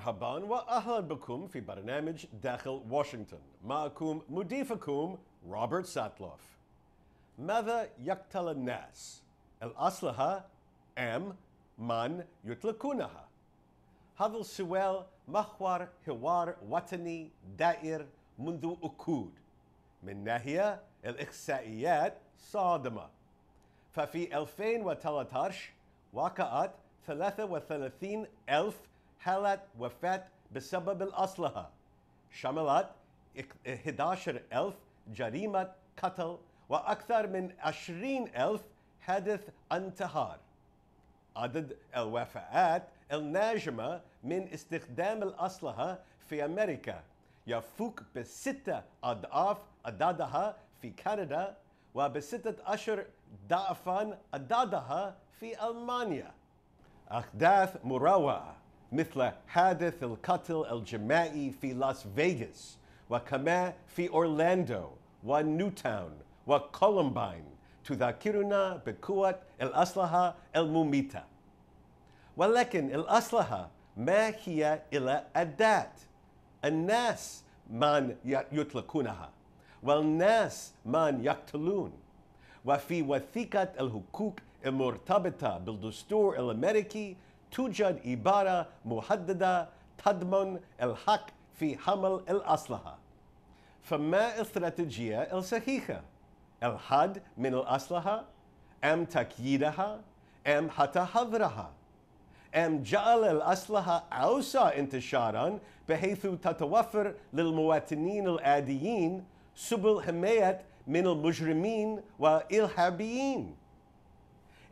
مرحبا وأهلا بكم في برنامج داخل واشنطن. معكم مضيفكم روبرت ساتلوف. ماذا يقتل الناس؟ الأسلحة أم من يطلقونها؟ هذا السؤال محور حوار وطني دائر منذ عقود. من ناحية الإحصائيات صادمة، ففي 2013 وقعت 33 ألف حالة وفاة بسبب الأسلحة، شملت 11 ألف جريمة قتل وأكثر من 20 ألف حادث انتحار. عدد الوفاات الناجمة من استخدام الأسلحة في أمريكا يفوق ب6 أضعاف عددها في كندا وب16 ضعفاً عددها في ألمانيا. أحداث مروعة مثل حادث القتل الجماعي في لاس فيغاس وكما في أورلاندو ونيوتاون وكولومباين تذكرنا بقوة الأسلحة المميتة. ولكن الأسلحة ما هي إلا أداة. الناس من يطلقونها والناس من يقتلون. وفي وثيقة الحقوق المرتبطة بالدستور الأمريكي توجد عبارة محددة تضمن الحق في حمل الأسلحة. فما الاستراتيجية الصحيحة؟ الحد من الأسلحة أم تقييدها أم حتى حظرها؟ أم جعل الأسلحة أوسع انتشاراً بحيث تتوفر للمواطنين العاديين سبل حماية من المجرمين والإرهابيين؟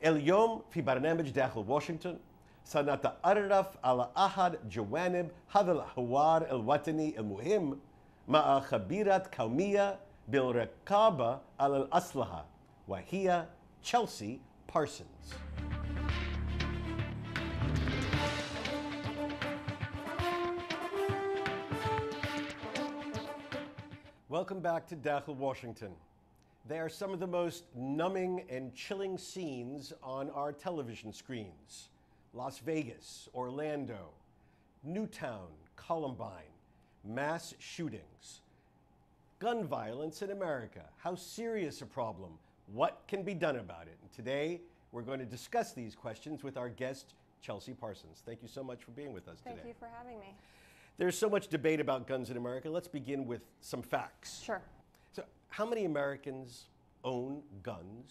اليوم في برنامج داخل واشنطن سنتعرف على أحد جوانب هذا الحوار الوطني المهم مع خبيرة قومية بالرقابة على الأسلحة وهي تشيلسي بارسونز. Welcome back to Dakhel, Washington. They are some of the most numbing and chilling scenes on our television screens. Las Vegas, Orlando, Newtown, Columbine, mass shootings, gun violence in America. How serious a problem? What can be done about it? And today, we're going to discuss these questions with our guest, Tchelsea Parsons. Thank you so much for being with us today. Thank you for having me. There's so much debate about guns in America. Let's begin with some facts. Sure. So, how many Americans own guns?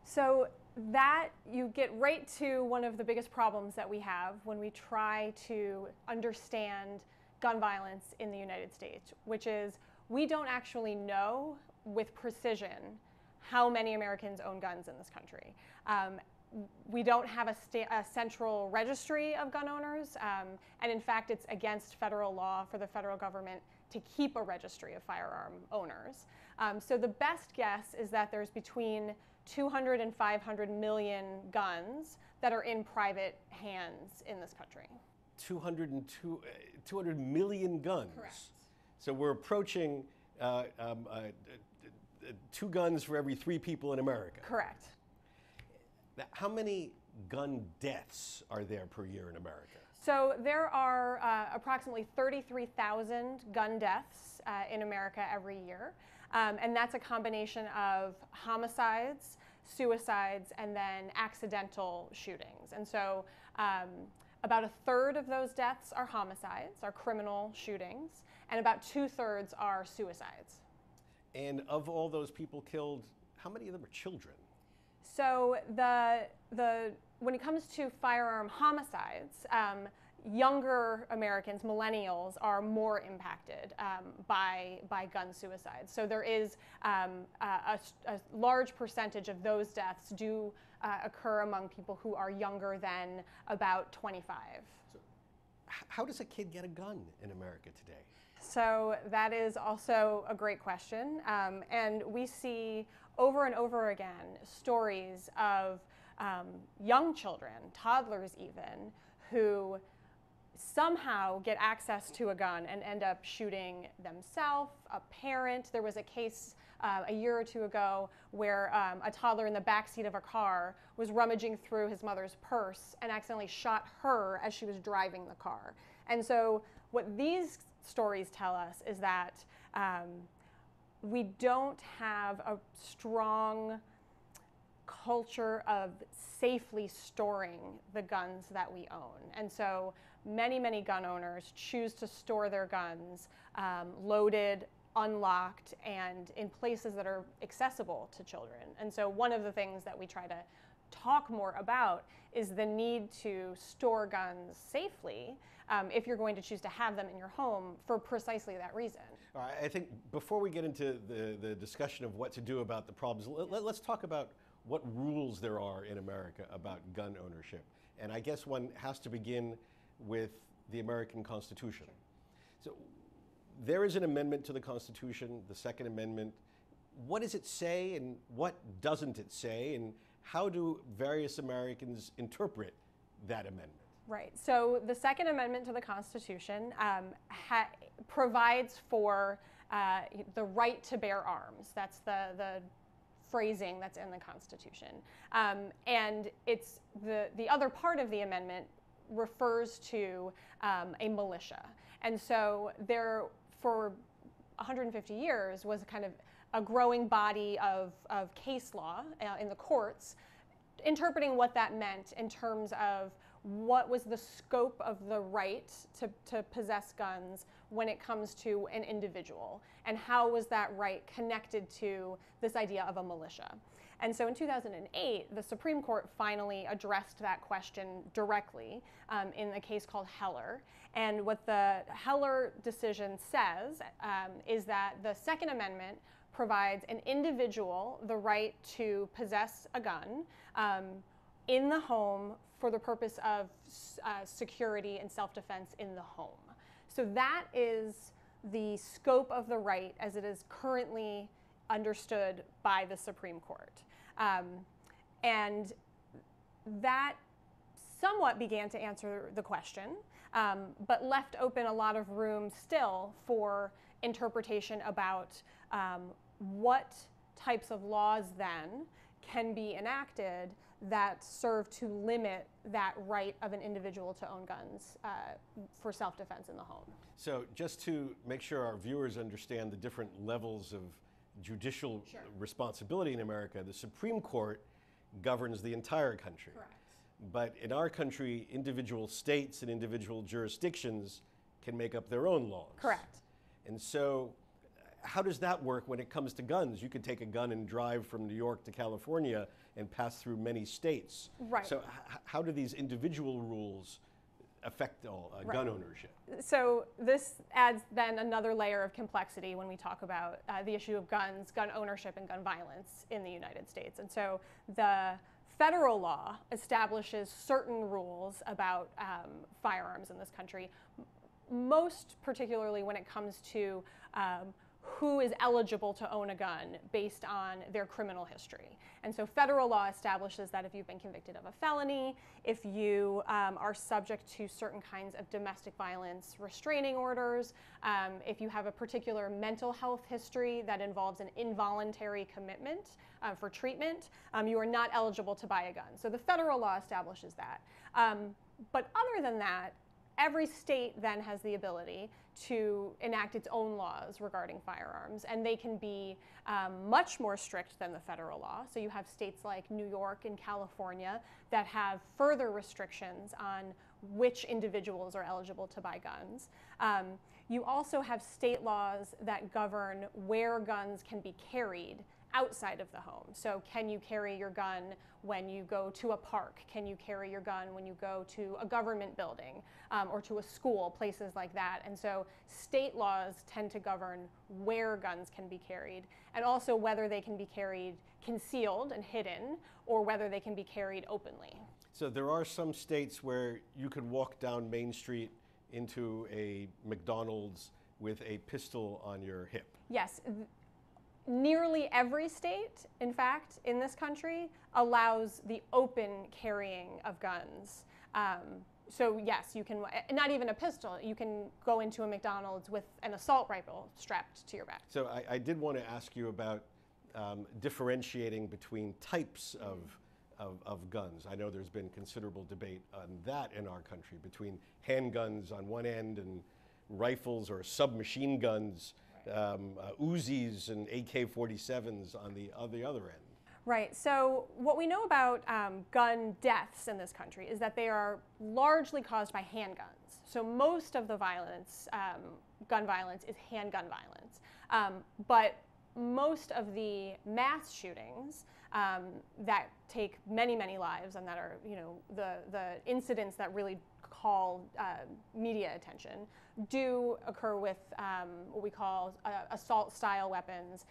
So that you get right to one of the biggest problems that we have when we try to understand gun violence in the United States, which is we don't actually know with precision how many Americans own guns in this country. We don't have a central registry of gun owners, and in fact it's against federal law for the federal government to keep a registry of firearm owners. So the best guess is that there's between 200 and 500 million guns that are in private hands in this country. 200 million guns. Correct. So we're approaching 2 guns for every 3 people in America. Correct. Now, how many gun deaths are there per year in America? So there are approximately 33,000 gun deaths in America every year. And that's a combination of homicides, suicides, and then accidental shootings. And so about 1/3 of those deaths are homicides, are criminal shootings, and about 2/3 are suicides. And of all those people killed, how many of them are children? So when it comes to firearm homicides, younger Americans, millennials, are more impacted by gun suicides. So there is a large percentage of those deaths do occur among people who are younger than about 25. So how does a kid get a gun in America today? So that is also a great question. And we see over and over again stories of young children, toddlers even, who somehow get access to a gun and end up shooting themselves, a parent. There was a case a year or two ago where a toddler in the backseat of a car was rummaging through his mother's purse and accidentally shot her as she was driving the car. And so what these stories tell us is that we don't have a strong culture of safely storing the guns that we own. And so many gun owners choose to store their guns loaded, unlocked, and in places that are accessible to children. And so one of the things that we try to talk more about is the need to store guns safely if you're going to choose to have them in your home for precisely that reason. All right, I think before we get into the discussion of what to do about the problems, let's talk about what rules there are in America about gun ownership. And I guess one has to begin with the American Constitution. So there is an amendment to the Constitution, the Second Amendment. What does it say and what doesn't it say, and how do various Americans interpret that amendment? Right. So the Second Amendment to the Constitution provides for the right to bear arms. That's the phrasing that's in the Constitution. And it's the other part of the amendment refers to a militia. And so there, for 150 years, was kind of a growing body of case law in the courts interpreting what that meant in terms of what was the scope of the right to possess guns when it comes to an individual, and how was that right connected to this idea of a militia. And so in 2008, the Supreme Court finally addressed that question directly in a case called Heller. And what the Heller decision says is that the Second Amendment provides an individual the right to possess a gun in the home for the purpose of security and self-defense in the home. So that is the scope of the right as it is currently understood by the Supreme Court. And that somewhat began to answer the question, but left open a lot of room still for interpretation about what types of laws then can be enacted that serve to limit that right of an individual to own guns for self-defense in the home. So just to make sure our viewers understand the different levels of judicial responsibility in America, the Supreme Court governs the entire country. Correct. But in our country, individual states and individual jurisdictions can make up their own laws. Correct. And so how does that work when it comes to guns? You could take a gun and drive from New York to California and pass through many states. Right. So how do these individual rules affect gun ownership? So this adds then another layer of complexity when we talk about the issue of guns, gun ownership, and gun violence in the United States. And so the federal law establishes certain rules about firearms in this country, most particularly when it comes to who is eligible to own a gun based on their criminal history. And so federal law establishes that if you've been convicted of a felony, if you are subject to certain kinds of domestic violence restraining orders, if you have a particular mental health history that involves an involuntary commitment for treatment, you are not eligible to buy a gun. So the federal law establishes that. But other than that, every state then has the ability to enact its own laws regarding firearms, and they can be much more strict than the federal law. So you have states like New York and California that have further restrictions on which individuals are eligible to buy guns. You also have state laws that govern where guns can be carried outside of the home. So can you carry your gun when you go to a park? Can you carry your gun when you go to a government building or to a school, places like that? And so state laws tend to govern where guns can be carried, and also whether they can be carried concealed and hidden or whether they can be carried openly. So there are some states where you could walk down Main Street into a McDonald's with a pistol on your hip. Yes. Nearly every state, in fact, in this country allows the open carrying of guns. So yes, you can, not even a pistol, you can go into a McDonald's with an assault rifle strapped to your back. So I did want to ask you about differentiating between types of guns. I know there's been considerable debate on that in our country between handguns on one end and rifles or submachine guns, Uzis and AK-47s on the other end. Right. So what we know about gun deaths in this country is that they are largely caused by handguns. So most of the violence, gun violence, is handgun violence. But most of the mass shootings that take many, many lives and that are, the incidents that really call media attention do occur with what we call assault-style weapons.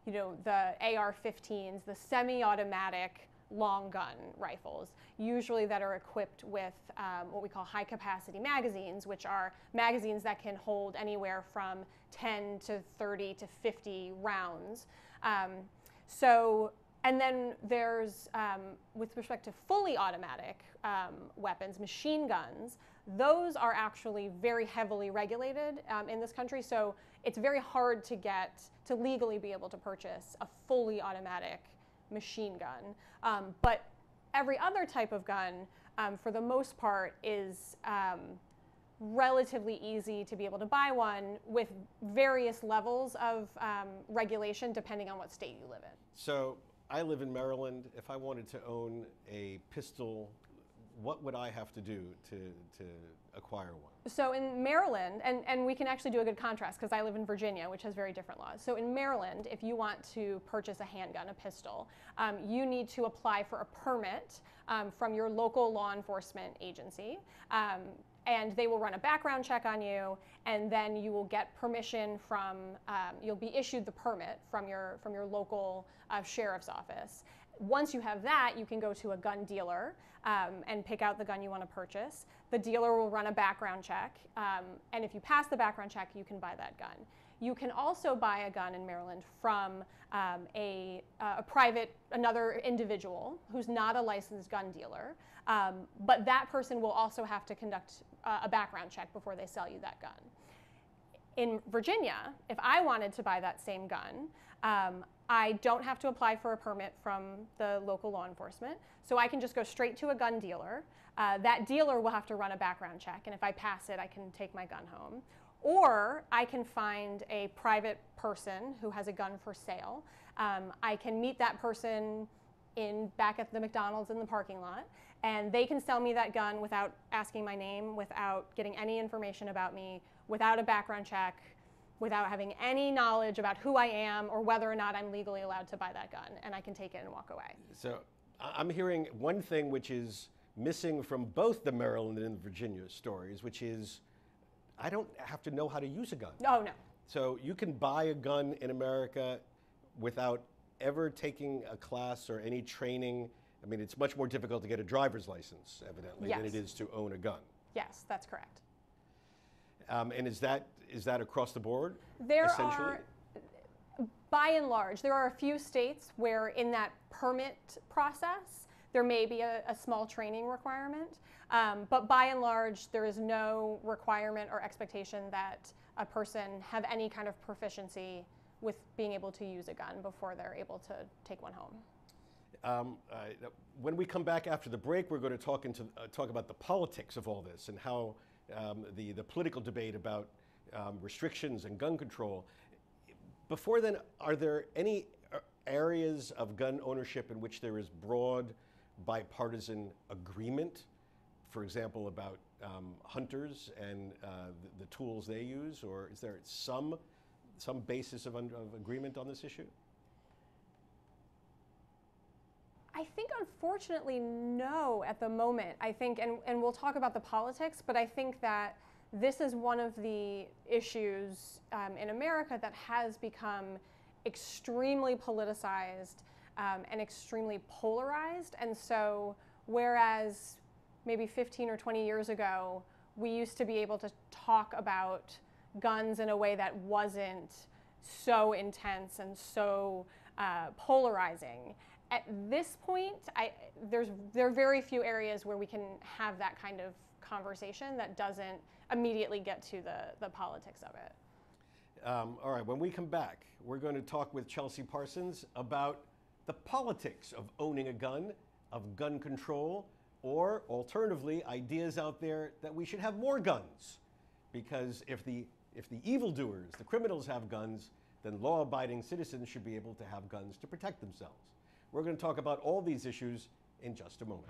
The AR-15s, the semi-automatic long gun rifles, usually that are equipped with what we call high-capacity magazines, which are magazines that can hold anywhere from 10 to 30 to 50 rounds. And then there's, with respect to fully automatic weapons, machine guns, those are actually very heavily regulated in this country. So it's very hard to legally be able to purchase a fully automatic machine gun. But every other type of gun, for the most part, is relatively easy to be able to buy one with various levels of regulation depending on what state you live in. So I live in Maryland. If I wanted to own a pistol, what would I have to do to acquire one? So in Maryland, and we can actually do a good contrast because I live in Virginia, which has very different laws. So in Maryland, if you want to purchase a handgun, a pistol, you need to apply for a permit from your local law enforcement agency. And they will run a background check on you, and then you will get permission from, you'll be issued the permit from your local sheriff's office. Once you have that, you can go to a gun dealer and pick out the gun you want to purchase. The dealer will run a background check, and if you pass the background check, you can buy that gun. You can also buy a gun in Maryland from another individual who's not a licensed gun dealer, but that person will also have to conduct a background check before they sell you that gun. In Virginia, if I wanted to buy that same gun, I don't have to apply for a permit from the local law enforcement, so I can just go straight to a gun dealer. That dealer will have to run a background check, and if I pass it, I can take my gun home. Or I can find a private person who has a gun for sale. I can meet that person back at the McDonald's in the parking lot, and they can sell me that gun without asking my name, without getting any information about me, without a background check, without having any knowledge about who I am or whether or not I'm legally allowed to buy that gun, and I can take it and walk away. So I'm hearing one thing which is missing from both the Maryland and the Virginia stories, which is I don't have to know how to use a gun. Oh, no. So you can buy a gun in America without ever taking a class or any training. I mean, it's much more difficult to get a driver's license, evidently, Yes. than it is to own a gun. Yes, that's correct. And is that across the board, There essentially? are, by and large, there are a few states where in that permit process, there may be a small training requirement. But by and large, there is no requirement or expectation that a person have any kind of proficiency with being able to use a gun before they're able to take one home. When we come back after the break, we're going to talk about the politics of all this and how the political debate about restrictions and gun control. Before then, are there any areas of gun ownership in which there is broad bipartisan agreement? For example, about hunters and the tools they use, or is there some basis of agreement on this issue? I think, unfortunately, no at the moment. I think, and we'll talk about the politics, but I think that this is one of the issues in America that has become extremely politicized and extremely polarized. And so, whereas maybe 15 or 20 years ago, we used to be able to talk about guns in a way that wasn't so intense and so polarizing. At this point, there are very few areas where we can have that kind of conversation that doesn't immediately get to the politics of it. All right, when we come back, we're going to talk with Chelsea Parsons about the politics of owning a gun, of gun control, or alternatively, ideas out there that we should have more guns. Because if the evildoers, the criminals have guns, then law-abiding citizens should be able to have guns to protect themselves. We're going to talk about all these issues in just a moment.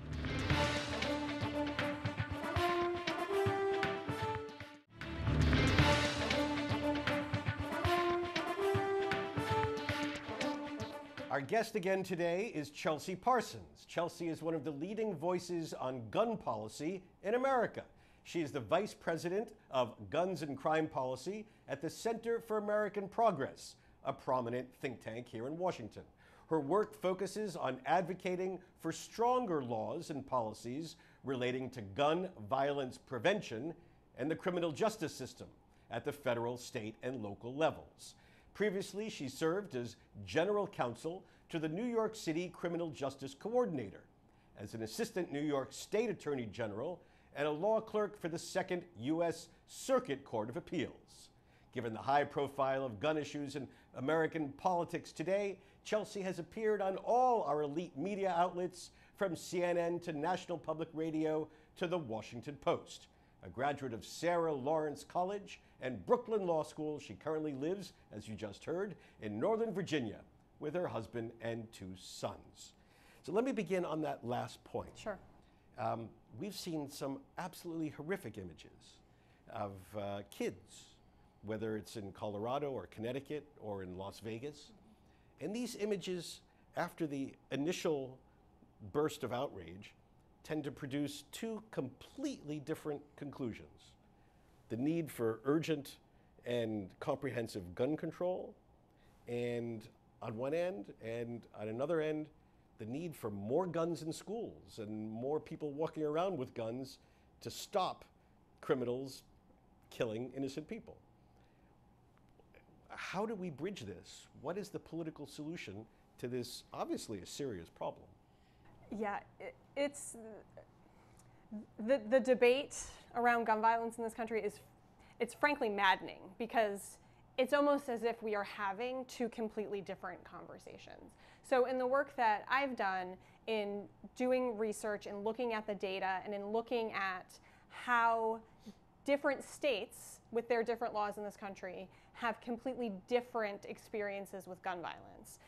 Our guest again today is Chelsea Parsons. Chelsea is one of the leading voices on gun policy in America. She is the Vice President of Guns and Crime Policy at the Center for American Progress, a prominent think tank here in Washington. Her work focuses on advocating for stronger laws and policies relating to gun violence prevention and the criminal justice system at the federal, state, and local levels. Previously, she served as General Counsel to the New York City Criminal Justice Coordinator, as an Assistant New York State Attorney General, and a law clerk for the Second U.S. Circuit Court of Appeals. Given the high profile of gun issues in American politics today, Chelsea has appeared on all our elite media outlets, from CNN to National Public Radio to the Washington Post. A graduate of Sarah Lawrence College and Brooklyn Law School, she currently lives, as you just heard, in Northern Virginia with her husband and 2 sons. So let me begin on that last point. Sure. We've seen some absolutely horrific images of kids, whether it's in Colorado or Connecticut or in Las Vegas. And these images, after the initial burst of outrage, tend to produce 2 completely different conclusions. The need for urgent and comprehensive gun control, and on one end, and on another end, the need for more guns in schools and more people walking around with guns to stop criminals killing innocent people. How do we bridge this? What is the political solution to this obviously a serious problem? Yeah, it's the debate around gun violence in this country it's frankly maddening, because it's almost as if we are having 2 completely different conversations. So in the work that I've done in doing research and looking at the data and in looking at how different states with their different laws in this country have completely different experiences with gun violence,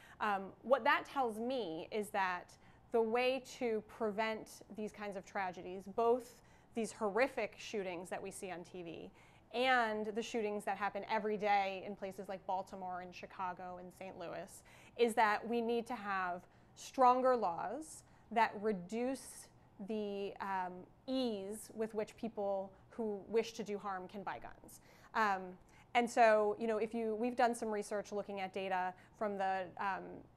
what that tells me is that the way to prevent these kinds of tragedies, both these horrific shootings that we see on TV and the shootings that happen every day in places like Baltimore and Chicago and St. Louis, is that we need to have stronger laws that reduce the ease with which people who wish to do harm can buy guns. And so, you know, we've done some research looking at data from the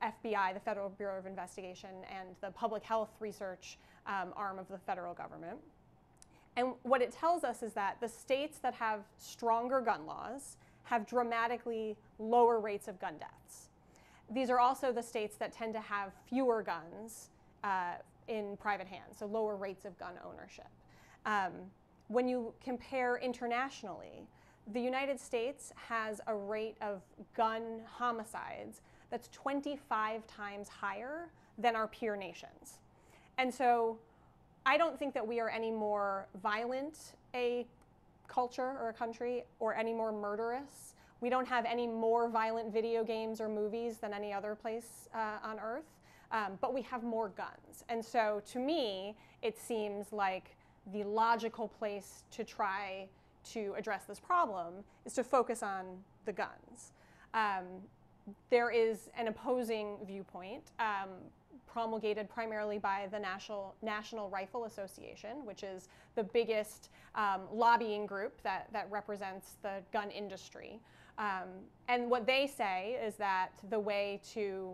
FBI, the Federal Bureau of Investigation, and the public health research arm of the federal government. And what it tells us is that the states that have stronger gun laws have dramatically lower rates of gun deaths. These are also the states that tend to have fewer guns in private hands, so lower rates of gun ownership. When you compare internationally, the United States has a rate of gun homicides that's 25 times higher than our peer nations. And so I don't think that we are any more violent a culture or a country, or any more murderous. We don't have any more violent video games or movies than any other place on earth, but we have more guns. And so to me, it seems like the logical place to try to address this problem is to focus on the guns. There is an opposing viewpoint promulgated primarily by the National Rifle Association, which is the biggest lobbying group that represents the gun industry. And what they say is that the way to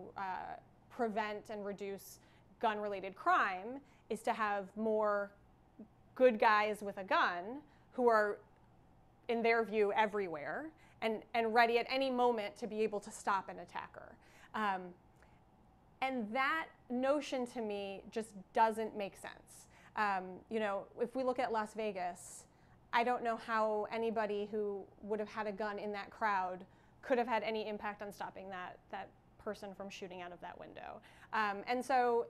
prevent and reduce gun-related crime is to have more good guys with a gun who are, in their view, everywhere and ready at any moment to be able to stop an attacker. And that notion to me just doesn't make sense. You know, if we look at Las Vegas, I don't know how anybody who would have had a gun in that crowd could have had any impact on stopping that person from shooting out of that window. And so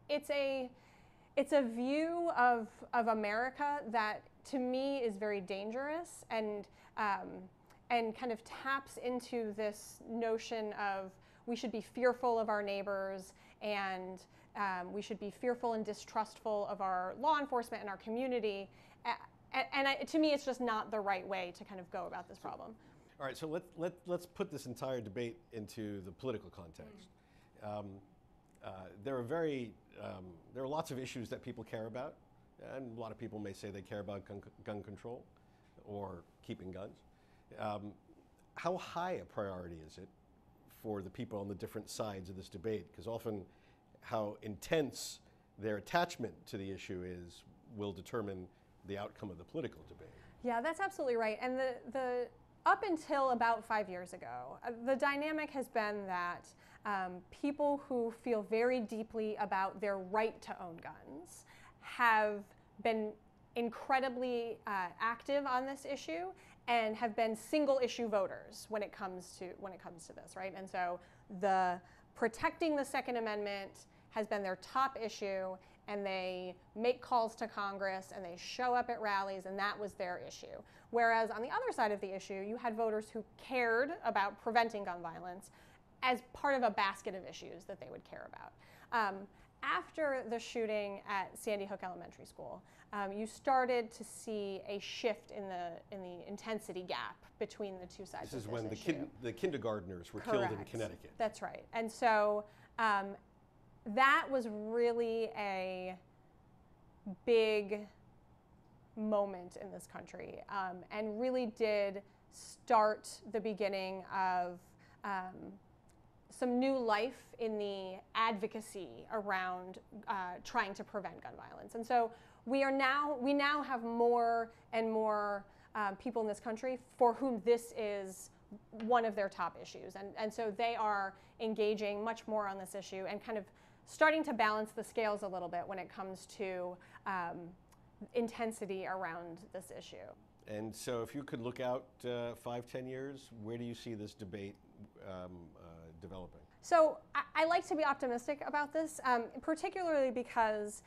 it's a view of America that to me is very dangerous and kind of taps into this notion of we should be fearful of our neighbors and we should be fearful and distrustful of our law enforcement and our community. To me, it's just not the right way to kind of go about this problem. All right, so let's put this entire debate into the political context. There are lots of issues that people care about, and a lot of people may say they care about gun control or keeping guns. How high a priority is it for the people on the different sides of this debate? Because often how intense their attachment to the issue is will determine the outcome of the political debate. Yeah, that's absolutely right. And the up until about 5 years ago, the dynamic has been that people who feel very deeply about their right to own guns have been incredibly active on this issue and have been single issue voters when it comes to this, right? And so the protecting the Second Amendment has been their top issue, and they make calls to Congress and they show up at rallies, and that was their issue. Whereas on the other side of the issue, you had voters who cared about preventing gun violence as part of a basket of issues that they would care about. After the shooting at Sandy Hook Elementary School, you started to see a shift in the intensity gap between the two sides. This is of when issue. the kindergartners were Correct. killed in Connecticut. That's right. And so that was really a big moment in this country, and really did start the beginning of some new life in the advocacy around trying to prevent gun violence. And so we now have more and more people in this country for whom this is one of their top issues. And so they are engaging much more on this issue and kind of starting to balance the scales a little bit when it comes to intensity around this issue. And so if you could look out 5-10 years, where do you see this debate developing? So I like to be optimistic about this, particularly because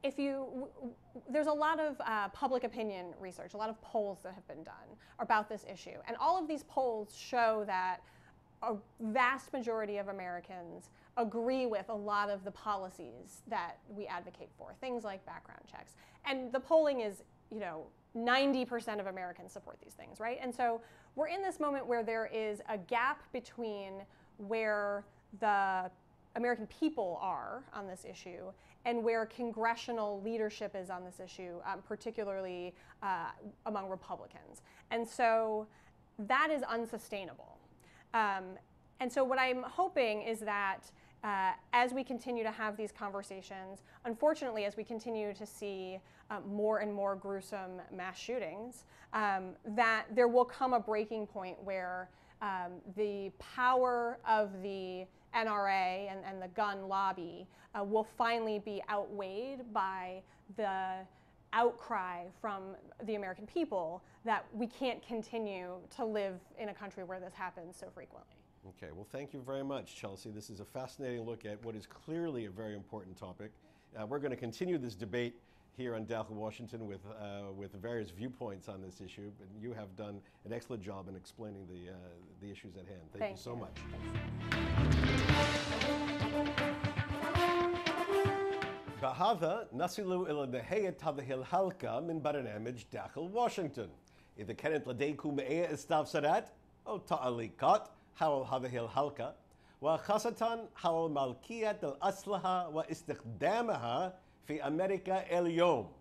there's a lot of public opinion research, a lot of polls that have been done about this issue. And all of these polls show that a vast majority of Americans agree with a lot of the policies that we advocate for, things like background checks. And the polling is, 90% of Americans support these things, right? And so we're in this moment where there is a gap between where the American people are on this issue and where congressional leadership is on this issue, particularly among Republicans. And so that is unsustainable. And so what I'm hoping is that as we continue to have these conversations, unfortunately, as we continue to see more and more gruesome mass shootings, that there will come a breaking point where the power of the NRA and the gun lobby will finally be outweighed by the outcry from the American people that we can't continue to live in a country where this happens so frequently. Okay, well, thank you very much, Chelsea. This is a fascinating look at what is clearly a very important topic. We're going to continue this debate here on Dakhel Washington with various viewpoints on this issue, but you have done an excellent job in explaining the issues at hand. Thank you so much. بهذا نصل إلى نهاية هذه الحلقة من برنامج داخل واشنطن. إذا كانت لديكم أي استفسارات أو تعليقات حول هذه الحلقة وخاصة حول ملكية الأسلحة واستخدامها في أمريكا اليوم،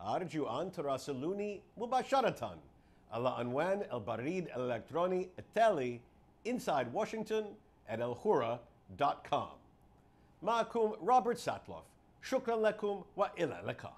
أرجو أن تراسلوني مباشرة على عنوان البريد الإلكتروني التالي insidewashington@الحرة.com. معكم روبرت ساتلوف. شكرا لكم وإلى اللقاء.